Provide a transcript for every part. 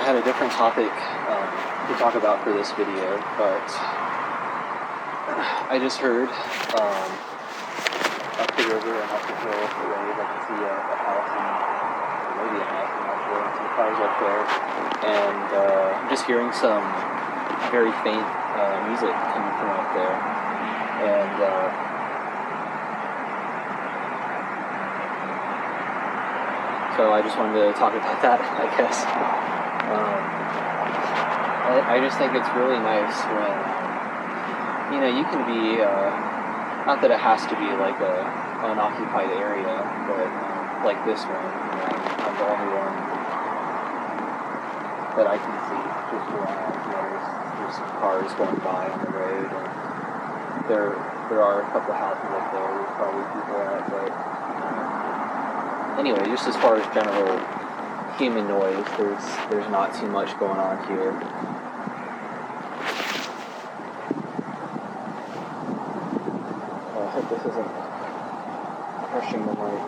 had a different topic to talk about for this video, but I just heard up the river and up the hill away, I can see a house or maybe a house, I'm not sure, and some cars up there, and I'm just hearing some very faint music coming from up there, and so I just wanted to talk about that, I guess. I just think it's really nice when, you can be, not that it has to be like a unoccupied area, but like this one, I'm the only one that I can see just around. There's some cars going by on the road, and there are a couple of houses up there. There's probably people at, but anyway, just as far as general human noise, there's not too much going on here. I hope this isn't crushing the mic.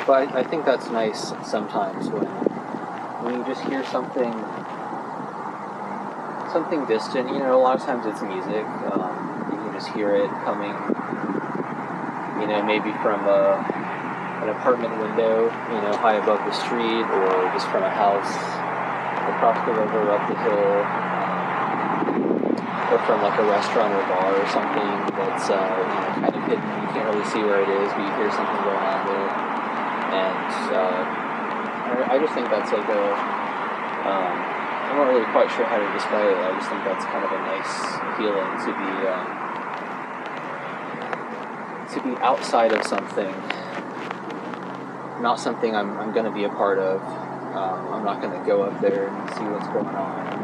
But I think that's nice sometimes when you just hear something distant. A lot of times it's music. You can just hear it coming, maybe from an apartment window, high above the street, or just from a house across the river, up the hill, or from like a restaurant or bar or something that's kind of hidden. You can't really see where it is, but you hear something going on there. And I just think that's like I'm not really quite sure how to describe it. I just think that's kind of a nice feeling to be outside of something, not something I'm going to be a part of. I'm not going to go up there and see what's going on.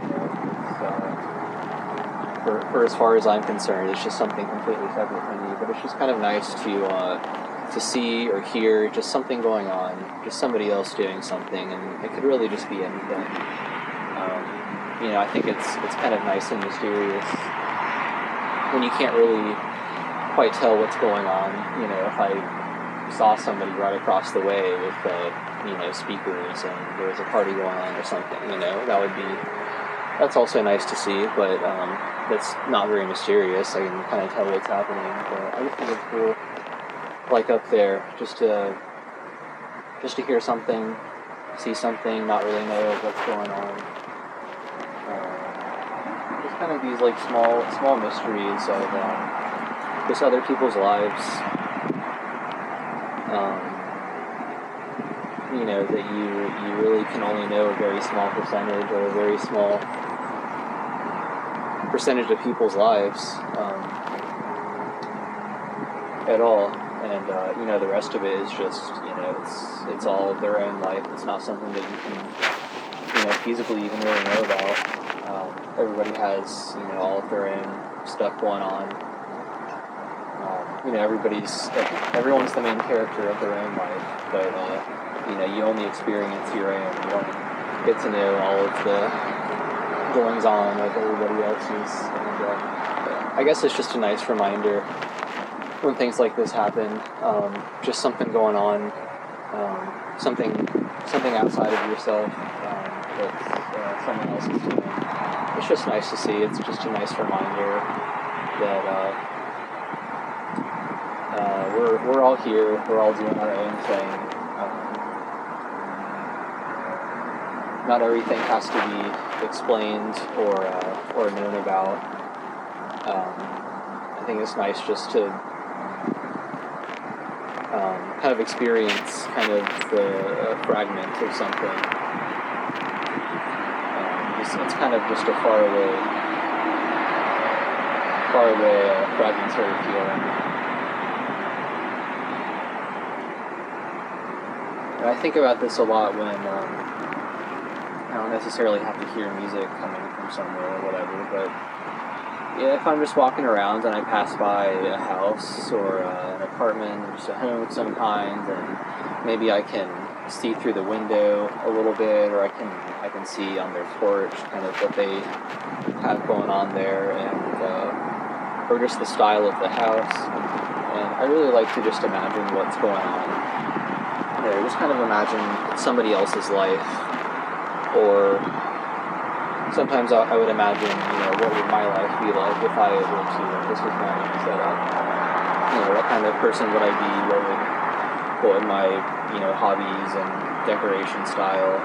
For as far as I'm concerned, it's just something completely separate from me. But it's just kind of nice to see or hear just something going on, just somebody else doing something, and it could really just be anything. I think it's kind of nice and mysterious when you can't really quite tell what's going on. If I saw somebody right across the way with speakers and there was a party going on or something, that's also nice to see, but that's not very mysterious. I can kind of tell what's happening, but I just think it's cool, like up there, just to hear something, see something, not really know what's going on. Just kind of these like small mysteries of just other people's lives, that you really can only know a very small percentage, or a very small percentage of people's lives at all, and the rest of it is just it's all of their own life. It's not something that you can feasibly even really know about. Everybody has all of their own stuff going on. Everyone's the main character of their own life, but you only experience your own. You don't get to know all of the goings on of everybody else's, and I guess it's just a nice reminder when things like this happen, just something going on, something outside of yourself that someone else is doing. It's just nice to see. It's just a nice reminder that we're all here. We're all doing our own thing. Not everything has to be explained or known about. I think it's nice just to kind of experience kind of a fragment of something. It's kind of just a far away fragmentary feeling. And I think about this a lot when I don't necessarily have to hear music coming from somewhere or whatever, but if I'm just walking around and I pass by a house or an apartment or just a home of some kind, and maybe I can see through the window a little bit, or I can see on their porch kind of what they have going on there, and or just the style of the house. And I really like to just imagine what's going on there, just kind of imagine somebody else's life, or sometimes I would imagine, what would my life be like if I were to, this was my setup, what kind of person would I be, what would my, hobbies and decoration style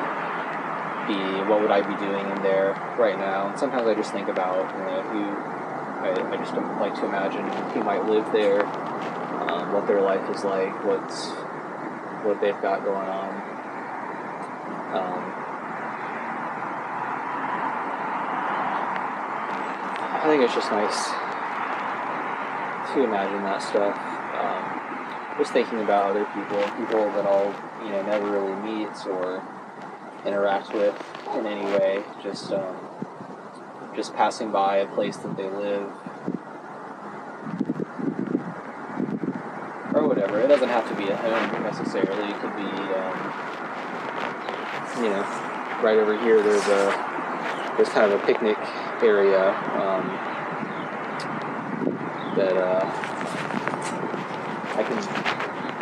be, what would I be doing in there right now, and sometimes I just think about, I just like to imagine who might live there, what their life is like, what they've got going on. I think it's just nice to imagine that stuff. Just thinking about other people that I'll, never really meet or interact with in any way. Just passing by a place that they live, or whatever. It doesn't have to be a home necessarily. It could be, right over here. There's kind of a picnic area that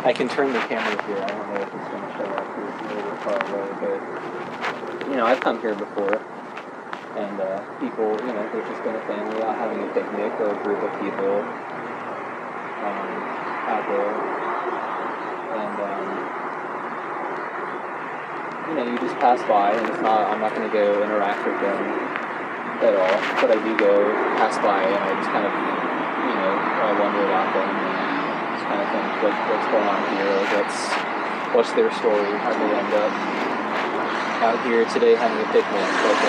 I can turn the camera here. I don't know if it's going to show up here. It's a little far away, but I've come here before, and people, there's just been a family out having a picnic, or a group of people out there, and you just pass by, and I'm not going to go interact with them at all, but I do go pass by, and I just kind of, I wonder about them, and just kind of think, what's going on here, like what's their story, how did they end up out here today having a picnic, like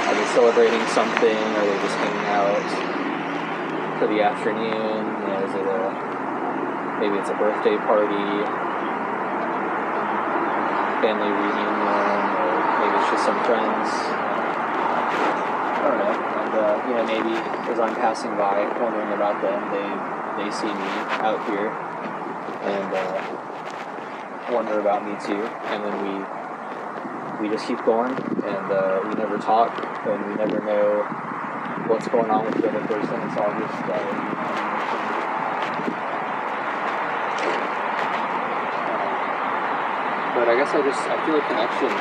are they celebrating something, are they just hanging out for the afternoon, is it maybe it's a birthday party, family reunion, or maybe it's just some friends, I don't know, and maybe as I'm passing by, wondering about them, they see me out here, and wonder about me too, and then we just keep going, and we never talk, and we never know what's going on with the other person. It's all just but I guess I feel a connection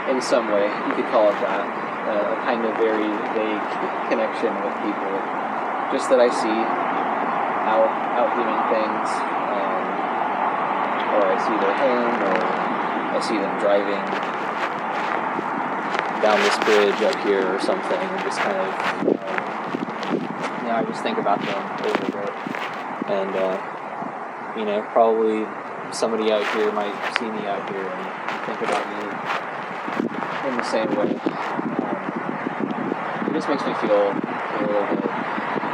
in some way, you could call it that, a kind of very vague connection with people, just that I see out doing things, or I see their home, or I see them driving down this bridge up here or something, and just kind of, I just think about them a little bit, and probably somebody out here might see me out here and think about me in the same way. It just makes me feel a little bit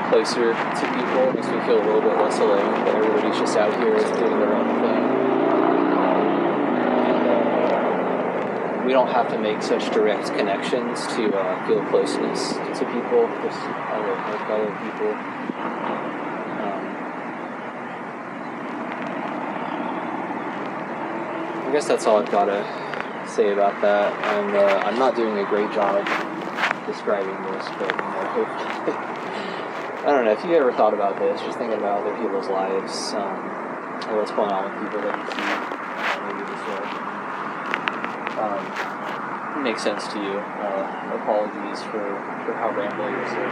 closer to people. It makes me feel a little bit less alone, that everybody's just out here doing their own thing. And we don't have to make such direct connections to feel closeness to people, just our fellow people. I guess that's all I've got to say about that, and I'm not doing a great job describing this, but hopefully, I don't know, if you ever thought about this, just thinking about other people's lives, or what's going on with people that you see, maybe this will make sense to you. Apologies for how rambly this is.